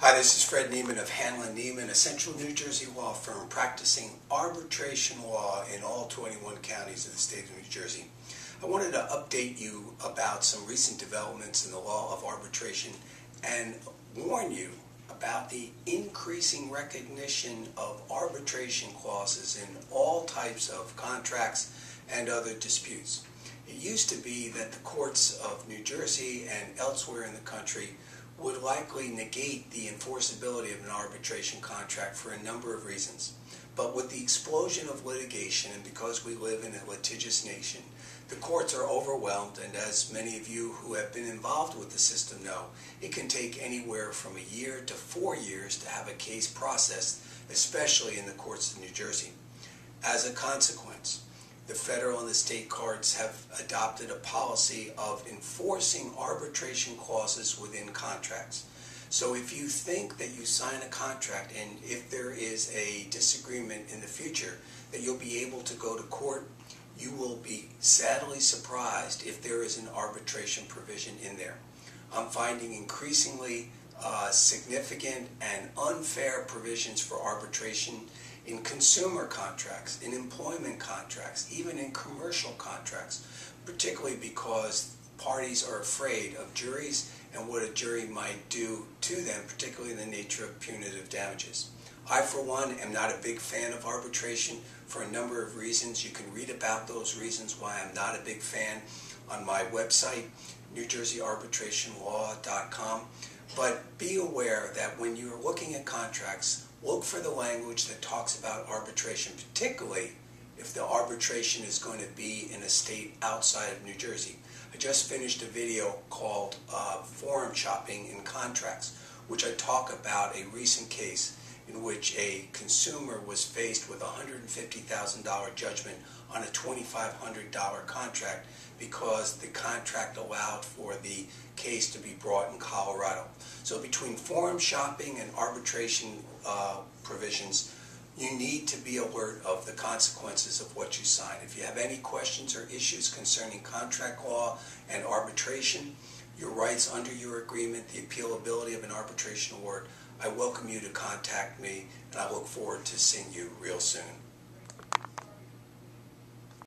Hi, this is Fred Niemann of Hanlon Niemann, a central New Jersey law firm practicing arbitration law in all 21 counties of the state of New Jersey. I wanted to update you about some recent developments in the law of arbitration and warn you about the increasing recognition of arbitration clauses in all types of contracts and other disputes. It used to be that the courts of New Jersey and elsewhere in the country would likely negate the enforceability of an arbitration contract for a number of reasons. But with the explosion of litigation, and because we live in a litigious nation, the courts are overwhelmed, and as many of you who have been involved with the system know, it can take anywhere from a year to 4 years to have a case processed, especially in the courts of New Jersey. As a consequence, the federal and the state courts have adopted a policy of enforcing arbitration clauses within contracts. So if you think that you sign a contract and if there is a disagreement in the future that you'll be able to go to court, you will be sadly surprised if there is an arbitration provision in there. I'm finding increasingly significant and unfair provisions for arbitration in consumer contracts, in employment contracts, even in commercial contracts, particularly because parties are afraid of juries and what a jury might do to them, particularly in the nature of punitive damages. I, for one, am not a big fan of arbitration for a number of reasons. You can read about those reasons why I'm not a big fan on my website, NewJerseyArbitrationLaw.com. But be aware that when you're looking at contracts, look for the language that talks about arbitration, particularly if the arbitration is going to be in a state outside of New Jersey. I just finished a video called Forum Shopping in Contracts, which I talk about a recent case in which a consumer was faced with a $150,000 judgment on a $2,500 contract because the contract allowed for the case to be brought in Colorado. So between forum shopping and arbitration provisions, you need to be alert of the consequences of what you sign. If you have any questions or issues concerning contract law and arbitration, your rights under your agreement, the appealability of an arbitration award, I welcome you to contact me, and I look forward to seeing you real soon.